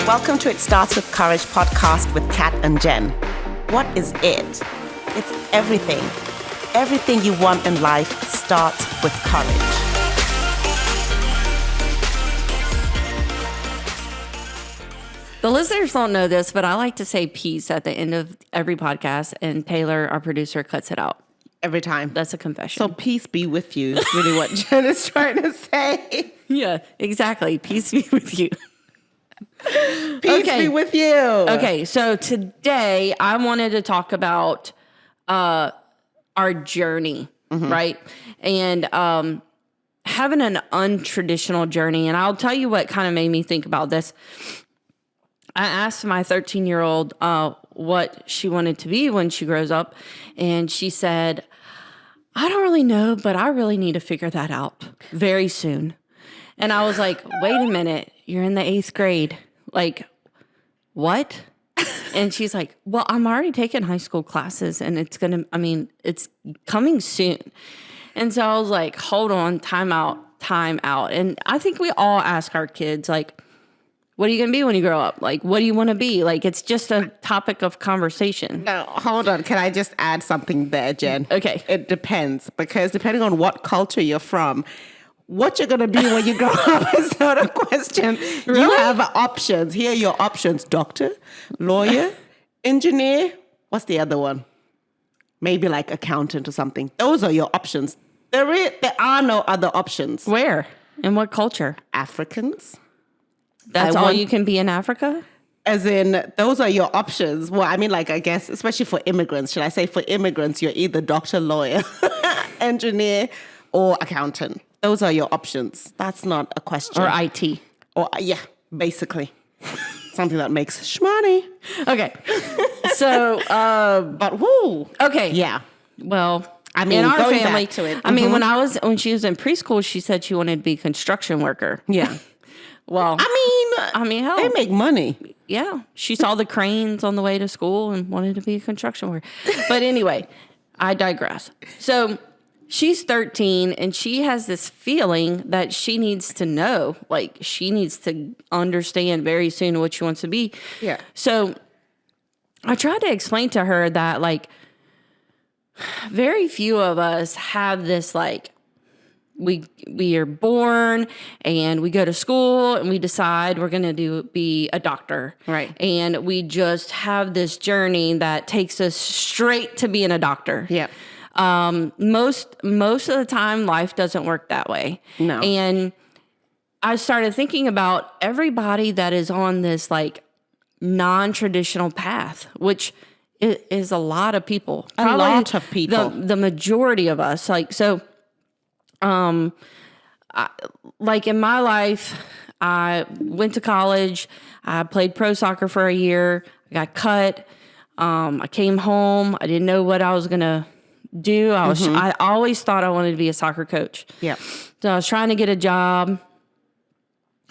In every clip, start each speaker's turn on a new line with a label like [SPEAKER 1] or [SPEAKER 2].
[SPEAKER 1] Welcome to It Starts With Courage podcast with Kat and Jen. What is it? It's everything. Everything you want in life starts with courage.
[SPEAKER 2] The listeners don't know this, but I like to say peace at the end of every podcast, and Taylor, our producer, cuts it out.
[SPEAKER 1] Every time.
[SPEAKER 2] That's a confession.
[SPEAKER 1] So peace be with you is really what Jen is trying to say.
[SPEAKER 2] Yeah, exactly. Peace be with you.
[SPEAKER 1] Peace be with you.
[SPEAKER 2] Okay, so today I wanted to talk about our journey, right? And having an untraditional journey. And I'll tell you what kind of made me think about this. I asked my 13-year-old what she wanted to be when she grows up. And she said, I don't really know, but I really need to figure that out very soon. And I was like, wait a minute, you're in the 8th grade. Like, what? And she's like, well, I'm already taking high school classes and it's coming soon. And so I was like, hold on, time out. And I think we all ask our kids, like, what are you going to be when you grow up? Like, what do you want to be? Like, it's just a topic of conversation.
[SPEAKER 1] No, hold on. Can I just add something there, Jen?
[SPEAKER 2] Okay.
[SPEAKER 1] It depends, because depending on what culture you're from, what you're going to be when you grow up is not a question.
[SPEAKER 2] Really?
[SPEAKER 1] You have options. Here are your options. Doctor, lawyer, engineer. What's the other one? Maybe like accountant or something. Those are your options. There are no other options.
[SPEAKER 2] Where? In what culture?
[SPEAKER 1] Africans.
[SPEAKER 2] That's all you can be in Africa?
[SPEAKER 1] As in, those are your options. Well, I mean, like, I guess, especially for immigrants, should I say for immigrants, you're either doctor, lawyer, engineer, or accountant. Those are your options. That's not a question.
[SPEAKER 2] Or IT.
[SPEAKER 1] Or, yeah, basically. Something that makes shmoney.
[SPEAKER 2] Okay. So,
[SPEAKER 1] but woo.
[SPEAKER 2] okay.
[SPEAKER 1] Yeah.
[SPEAKER 2] Well,
[SPEAKER 1] I mean,
[SPEAKER 2] in our
[SPEAKER 1] going
[SPEAKER 2] family,
[SPEAKER 1] back to it.
[SPEAKER 2] I mean, when she was in preschool, she said she wanted to be a construction worker.
[SPEAKER 1] Yeah.
[SPEAKER 2] Well, I mean, hell,
[SPEAKER 1] they make money.
[SPEAKER 2] Yeah. She saw the cranes on the way to school and wanted to be a construction worker. But anyway, I digress. So she's 13 and she has this feeling that she needs to know, like she needs to understand very soon what she wants to be.
[SPEAKER 1] Yeah.
[SPEAKER 2] So I tried to explain to her that, like, very few of us have this, like, we are born and we go to school and we decide we're going to be a doctor.
[SPEAKER 1] Right.
[SPEAKER 2] And we just have this journey that takes us straight to being a doctor.
[SPEAKER 1] Yeah.
[SPEAKER 2] Most of the time life doesn't work that way.
[SPEAKER 1] No.
[SPEAKER 2] And I started thinking about everybody that is on this, like, non-traditional path, which is a lot of people.
[SPEAKER 1] A lot of people.
[SPEAKER 2] The majority of us. Like, so, like in my life, I went to college, I played pro soccer for a year, I got cut, I came home, I didn't know what I was going to do. I always thought I wanted to be a soccer coach.
[SPEAKER 1] Yeah.
[SPEAKER 2] So I was trying to get a job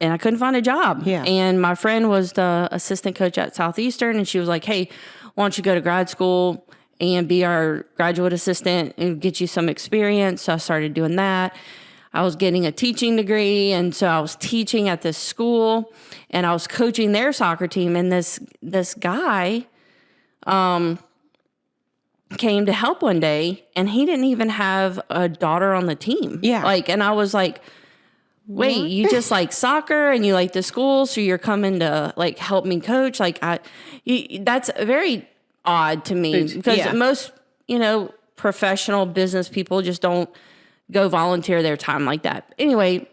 [SPEAKER 2] and I couldn't find a job.
[SPEAKER 1] Yeah.
[SPEAKER 2] And my friend was the assistant coach at Southeastern and she was like, hey, why don't you go to grad school and be our graduate assistant and get you some experience. So I started doing that. I was getting a teaching degree. And so I was teaching at this school and I was coaching their soccer team. And this guy came to help one day and he didn't even have a daughter on the team.
[SPEAKER 1] Yeah.
[SPEAKER 2] Like, and I was like, wait, what? You just like soccer and you like the school. So you're coming to, like, help me coach. Like, that's very odd to me because most, professional business people just don't go volunteer their time like that. Anyway,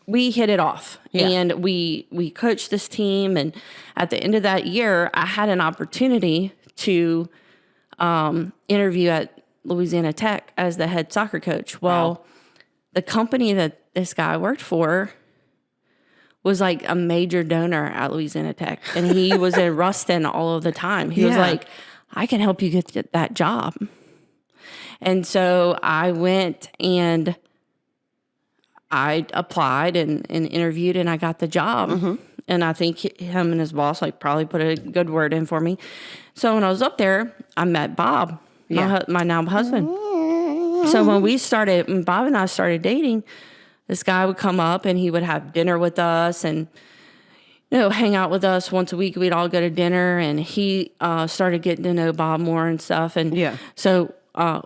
[SPEAKER 2] we hit it off and we coached this team. And at the end of that year, I had an opportunity to interview at Louisiana Tech as the head soccer coach. Well, the company that this guy worked for was like a major donor at Louisiana Tech. And he was in Ruston all of the time. He was like, I can help you get that job. And so I went and I applied and interviewed and I got the job. Mm-hmm. And I think him and his boss like probably put a good word in for me. So when I was up there, I met Bob, my now husband. So when Bob and I started dating, this guy would come up and he would have dinner with us and, hang out with us once a week. We'd all go to dinner, and he started getting to know Bob more and stuff. And so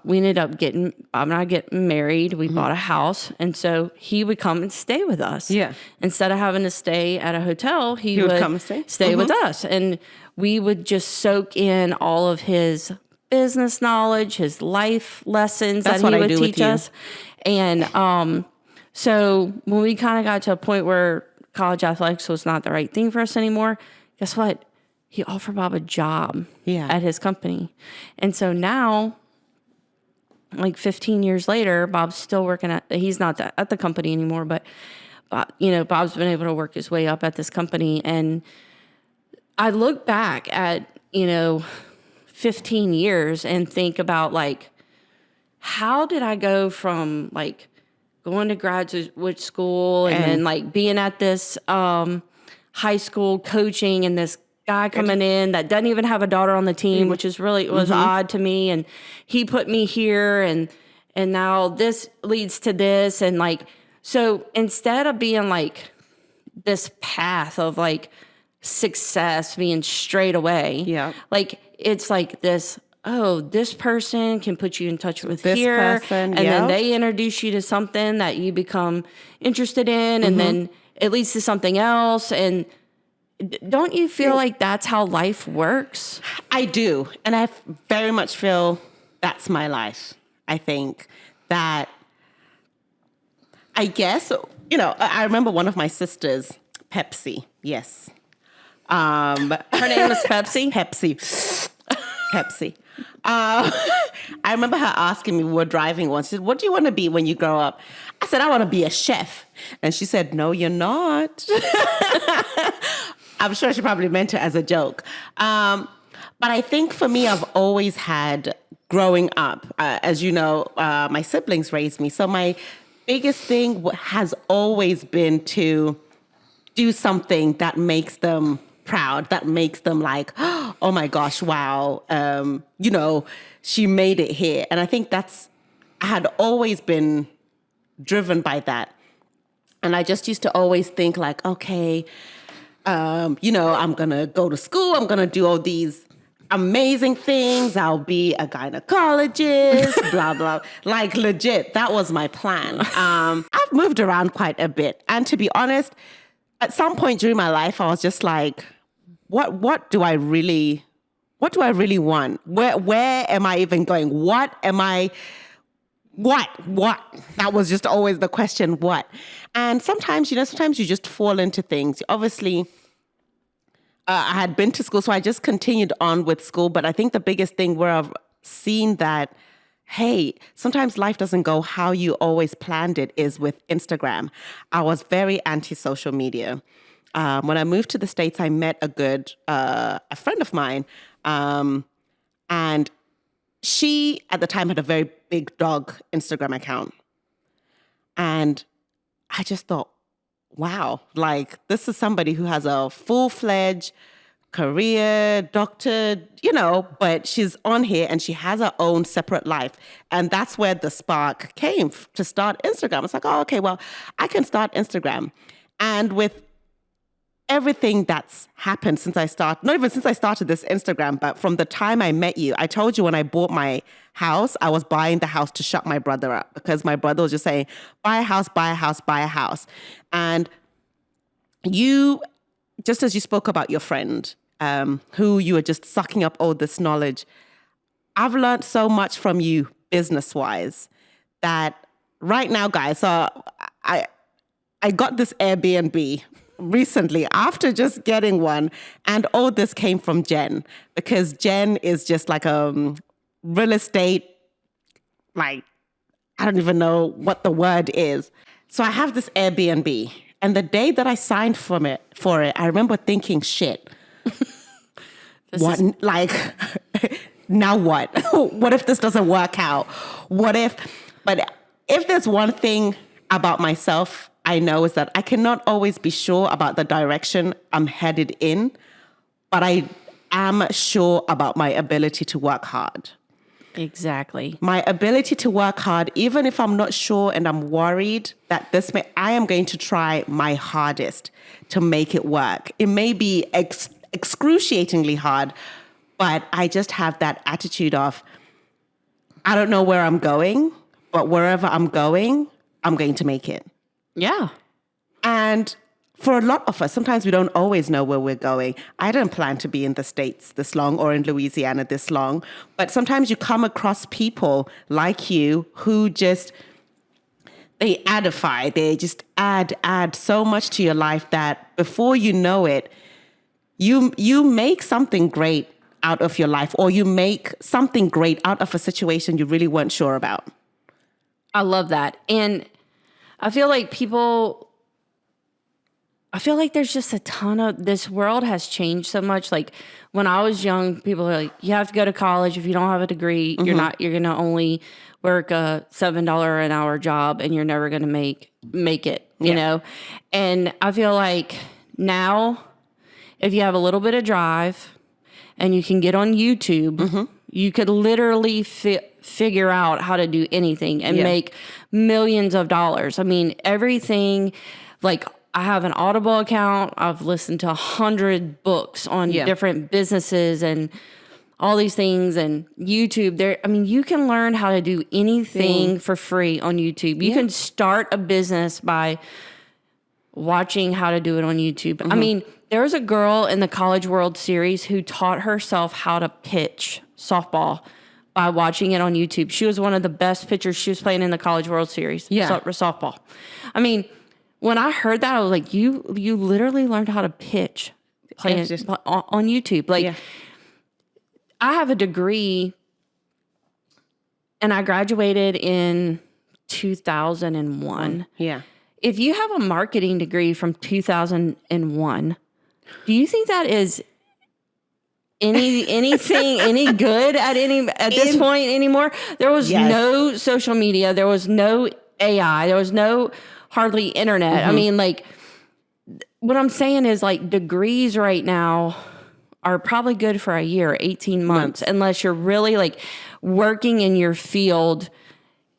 [SPEAKER 2] we ended up Bob and I getting married. We bought a house. And so he would come and stay with us.
[SPEAKER 1] Yeah.
[SPEAKER 2] Instead of having to stay at a hotel, he would come and stay with us. And we would just soak in all of his business knowledge, his life lessons that he would teach us. And so when we kind of got to a point where college athletics was not the right thing for us anymore, guess what? He offered Bob a job at his company. And so now, like 15 years later, Bob's still working he's not at the company anymore, but Bob's been able to work his way up at this company. And I look back at, 15 years and think about like, how did I go from like going to graduate school and then like being at this high school coaching, and this guy coming in that doesn't even have a daughter on the team, which is really, it was odd to me. And he put me here, and now this leads to this. And like, so instead of being like this path of like success being straight away, like it's like this, this person can put you in touch with this person, and then they introduce you to something that you become interested in, and then it leads to something else. And don't you feel like that's how life works?
[SPEAKER 1] I do. And I very much feel that's my life. I think that, I guess, I remember one of my sisters, Pepsi. Yes.
[SPEAKER 2] Her name was Pepsi?
[SPEAKER 1] Pepsi. I remember her asking me, we were driving once, she said, what do you want to be when you grow up? I said, I want to be a chef. And she said, no, you're not. I'm sure she probably meant it as a joke. But I think for me, I've always had, growing up, as you know, my siblings raised me. So my biggest thing has always been to do something that makes them proud, that makes them like, oh my gosh, wow, she made it here. And I think I had always been driven by that. And I just used to always think like, okay, I'm going to go to school, I'm going to do all these amazing things, I'll be a gynecologist, blah, blah. Like legit, that was my plan. I've moved around quite a bit. And to be honest, at some point during my life, I was just like, what do I really want? Where am I even going? What? That was just always the question, what? And sometimes you just fall into things. Obviously, I had been to school, so I just continued on with school. But I think the biggest thing where I've seen that, hey, sometimes life doesn't go how you always planned it is with Instagram. I was very anti-social media. When I moved to the States, I met a friend of mine, and she, at the time, had a very big dog Instagram account. And I just thought, wow, like this is somebody who has a full-fledged career, doctor, but she's on here and she has her own separate life. And that's where the spark came to start Instagram. It's like, oh, okay, well, I can start Instagram. And with everything that's happened since I started, not even since I started this Instagram, but from the time I met you, I told you when I bought my house, I was buying the house to shut my brother up because my brother was just saying, buy a house, buy a house, buy a house. And you, just as you spoke about your friend, who you were just sucking up all this knowledge, I've learned so much from you business-wise that right now, guys, so I got this Airbnb recently after just getting one, and all this came from Jen, because Jen is just like a real estate, like, I don't even know what the word is. So I have this Airbnb, and the day that I signed for it, I remember thinking, shit, now what? What if this doesn't work out? But if there's one thing about myself I know is that I cannot always be sure about the direction I'm headed in, but I am sure about my ability to work hard.
[SPEAKER 2] Exactly.
[SPEAKER 1] My ability to work hard, even if I'm not sure and I'm worried that I am going to try my hardest to make it work. It may be excruciatingly hard, but I just have that attitude of, I don't know where I'm going, but wherever I'm going to make it.
[SPEAKER 2] Yeah.
[SPEAKER 1] And for a lot of us, sometimes we don't always know where we're going. I don't plan to be in the States this long or in Louisiana this long, but sometimes you come across people like you who just, they addify, they just add so much to your life that before you know it, you make something great out of your life, or you make something great out of a situation you really weren't sure about.
[SPEAKER 2] I love that. And I feel like there's just a ton of, this world has changed so much. Like when I was young, people were like, you have to go to college. If you don't have a degree, you're going to only work a $7 an hour job and you're never going to make it, you know? And I feel like now, if you have a little bit of drive and you can get on YouTube, you could literally figure out how to do anything and make millions of dollars. I mean, everything, like I have an Audible account. I've listened to 100 books on different businesses and all these things, and YouTube. You can learn how to do anything for free on YouTube. You can start a business by watching how to do it on YouTube. I mean, there was a girl in the College World Series who taught herself how to pitch softball by watching it on YouTube. She was one of the best pitchers. She was playing in the College World Series, softball. I mean, when I heard that, I was like, you literally learned how to pitch playing on YouTube. Like, I have a degree, and I graduated in 2001.
[SPEAKER 1] Yeah.
[SPEAKER 2] If you have a marketing degree from 2001, do you think that is anything any good at this point anymore? There was no social media, there was no AI, there was no hardly internet. I mean, like, what I'm saying is, like, degrees right now are probably good for a year, 18 months, unless you're really like working in your field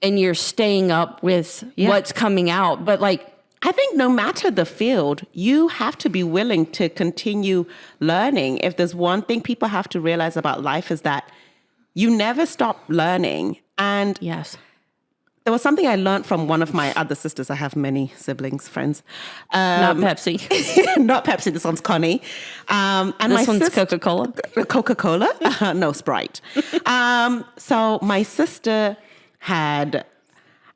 [SPEAKER 2] and you're staying up with what's coming out. But like,
[SPEAKER 1] I think no matter the field, you have to be willing to continue learning. If there's one thing people have to realize about life, is that you never stop learning. And there was something I learned from one of my other sisters. I have many siblings, friends.
[SPEAKER 2] Not Pepsi.
[SPEAKER 1] Not Pepsi. This one's Connie. And
[SPEAKER 2] this one's Coca-Cola.
[SPEAKER 1] Coca-Cola? No, Sprite. So my sister had,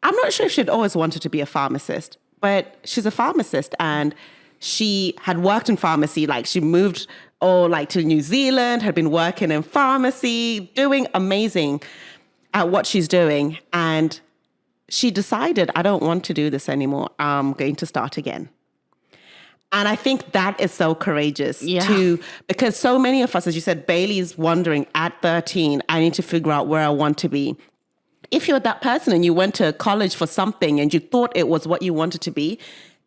[SPEAKER 1] I'm not sure if she'd always wanted to be a pharmacist, but she's a pharmacist, and she had worked in pharmacy. Like, she moved to New Zealand, had been working in pharmacy, doing amazing at what she's doing. And she decided, I don't want to do this anymore. I'm going to start again. And I think that is so courageous because so many of us, as you said, Bailey's wondering at 13, I need to figure out where I want to be. If you're that person and you went to college for something and you thought it was what you wanted to be,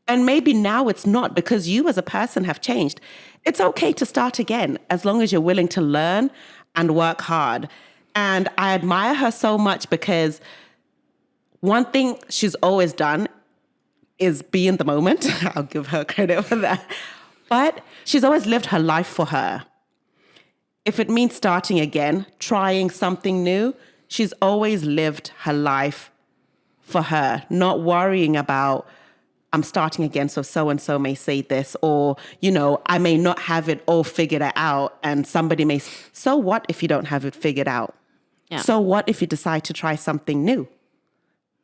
[SPEAKER 1] and maybe now it's not because you as a person have changed, it's okay to start again as long as you're willing to learn and work hard. And I admire her so much because one thing she's always done is be in the moment. I'll give her credit for that. But she's always lived her life for her. If it means starting again, trying something new, she's always lived her life for her, not worrying about, I'm starting again, so so-and-so may say this, or, I may not have it all figured out, and somebody may, so what if you don't have it figured out? Yeah. So what if you decide to try something new?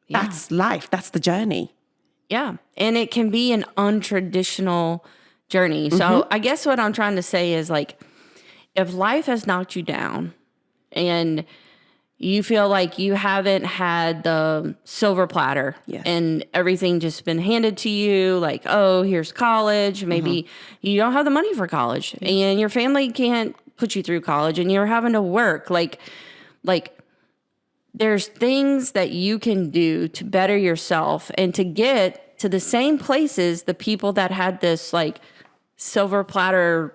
[SPEAKER 1] Yeah. That's life. That's the journey.
[SPEAKER 2] Yeah. And it can be an untraditional journey. So I guess what I'm trying to say is, like, if life has knocked you down and you feel like you haven't had the silver platter and everything just been handed to you, like, oh, here's college. Maybe you don't have the money for college and your family can't put you through college and you're having to work. Like there's things that you can do to better yourself and to get to the same places the people that had this, like, silver platter,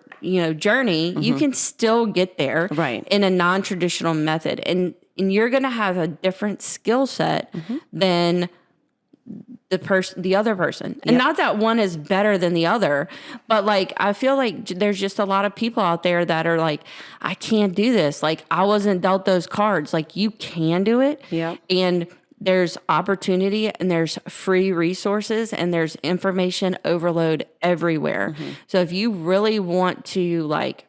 [SPEAKER 2] journey, you can still get there in a non-traditional method. And and you're going to have a different skill set than the other person. And not that one is better than the other, but like, I feel like there's just a lot of people out there that are like, I can't do this. Like, I wasn't dealt those cards. Like, you can do it.
[SPEAKER 1] Yeah.
[SPEAKER 2] And there's opportunity and there's free resources and there's information overload everywhere. So if you really want to like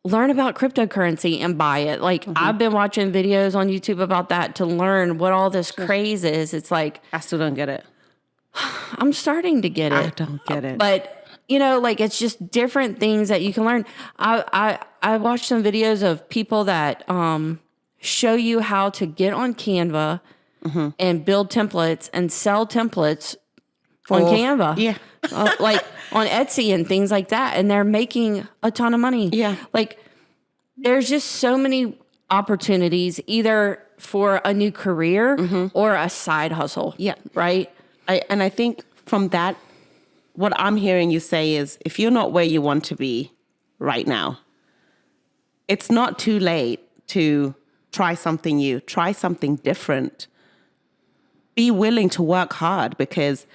[SPEAKER 2] learn about cryptocurrency and buy it. Like I've been watching videos on YouTube about that to learn what all this craze is. It's like,
[SPEAKER 1] I still don't get it.
[SPEAKER 2] I'm starting to get it.
[SPEAKER 1] I don't get it.
[SPEAKER 2] But you know, like it's just different things that you can learn. I watched some videos of people that show you how to get on Canva and build templates and sell templates on Canva.
[SPEAKER 1] Yeah.
[SPEAKER 2] Like on Etsy and things like that. And they're making a ton of money.
[SPEAKER 1] Yeah.
[SPEAKER 2] Like there's just so many opportunities either for a new career or a side hustle.
[SPEAKER 1] Yeah.
[SPEAKER 2] Right?
[SPEAKER 1] I think from that, what I'm hearing you say is if you're not where you want to be right now, it's not too late to try something new, try something different. Be willing to work hard because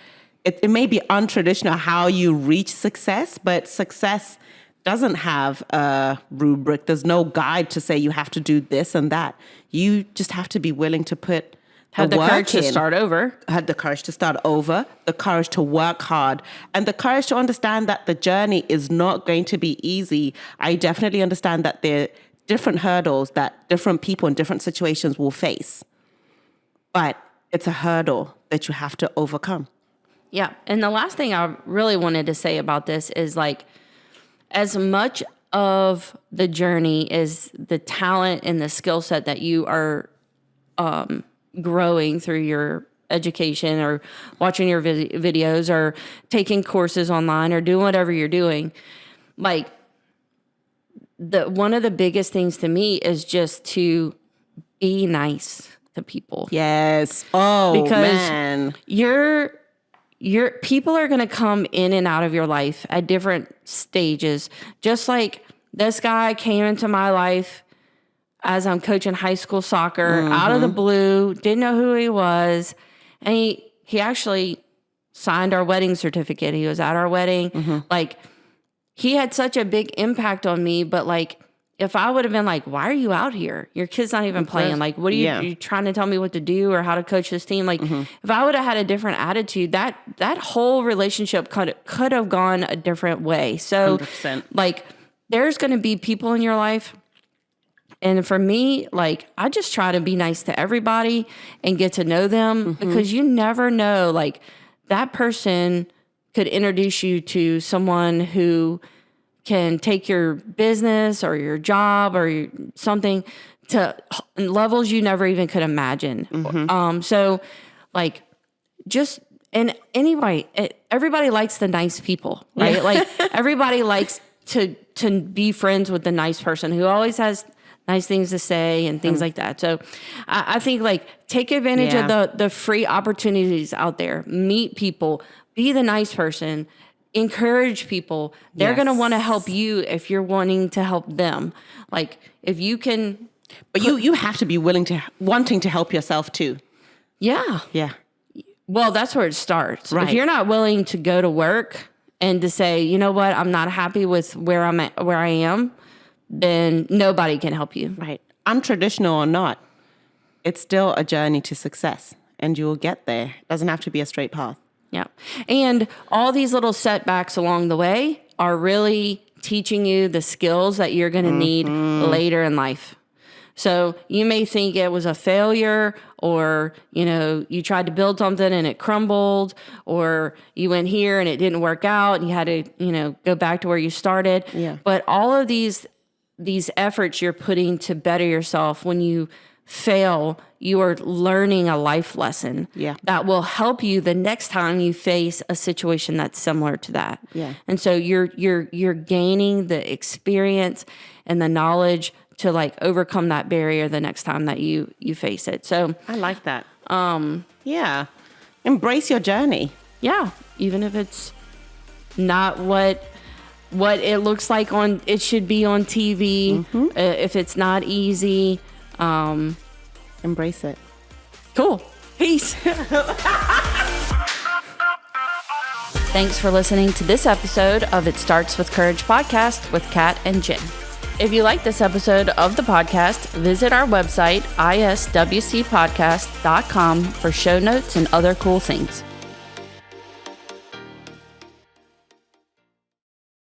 [SPEAKER 1] it may be untraditional how you reach success, but success doesn't have a rubric. There's no guide to say you have to do this and that. You just have to be willing to put
[SPEAKER 2] have the courage to start over.
[SPEAKER 1] Had the courage to start over, the courage to work hard, and the courage to understand that the journey is not going to be easy. I definitely understand that there are different hurdles that different people in different situations will face. But it's a hurdle that you have to overcome.
[SPEAKER 2] Yeah. And the last thing I really wanted to say about this is like, as much of the journey is the talent and the skill set that you are growing through your education or watching your videos or taking courses online or doing whatever you're doing. Like one of the biggest things to me is just to be nice to people.
[SPEAKER 1] Yes. Oh,
[SPEAKER 2] because
[SPEAKER 1] man.
[SPEAKER 2] your people are going to come in and out of your life at different stages. Just like this guy came into my life as I'm coaching high school soccer out of the blue, didn't know who he was. And he actually signed our wedding certificate. He was at our wedding. Like he had such a big impact on me, but like, if I would have been like, why are you out here? Your kid's not even playing. Like, what are you trying to tell me what to do or how to coach this team? Like, if I would have had a different attitude, that whole relationship could have gone a different way. So,
[SPEAKER 1] 100%.
[SPEAKER 2] like, there's going to be people in your life. And for me, like, I just try to be nice to everybody and get to know them because you never know, like, that person could introduce you to someone who can take your business or your job or something to levels you never even could imagine. So like just, and anyway, everybody likes the nice people, right? Like everybody likes to be friends with the nice person who always has nice things to say and things like that. So I think like take advantage of the free opportunities out there, meet people, be the nice person, encourage people. They're going to want to help you if you're wanting to help them. Like if you can,
[SPEAKER 1] but you have to be wanting to help yourself too.
[SPEAKER 2] Yeah.
[SPEAKER 1] Yeah.
[SPEAKER 2] Well, that's where it starts.
[SPEAKER 1] Right.
[SPEAKER 2] If you're not willing to go to work and to say, you know what, I'm not happy with where I am, then nobody can help you.
[SPEAKER 1] Right. Untraditional or not, it's still a journey to success and you'll get there. It doesn't have to be a straight path.
[SPEAKER 2] Yeah. And all these little setbacks along the way are really teaching you the skills that you're going to need later in life. So you may think it was a failure or, you know, you tried to build something and it crumbled or you went here and it didn't work out and you had to, you know, go back to where you started.
[SPEAKER 1] Yeah.
[SPEAKER 2] But all of these efforts you're putting to better yourself, when you fail, you are learning a life lesson that will help you the next time you face a situation that's similar to that.
[SPEAKER 1] Yeah.
[SPEAKER 2] And so you're gaining the experience and the knowledge to like overcome that barrier the next time that you face it. So
[SPEAKER 1] I like that. Yeah. Embrace your journey.
[SPEAKER 2] Yeah. Even if it's not what what it looks like it should be on TV. If it's not easy,
[SPEAKER 1] embrace it.
[SPEAKER 2] Cool. Peace. Thanks for listening to this episode of It Starts With Courage podcast with Kat and Jen. If you like this episode of the podcast, visit our website, iswcpodcast.com, for show notes and other cool things.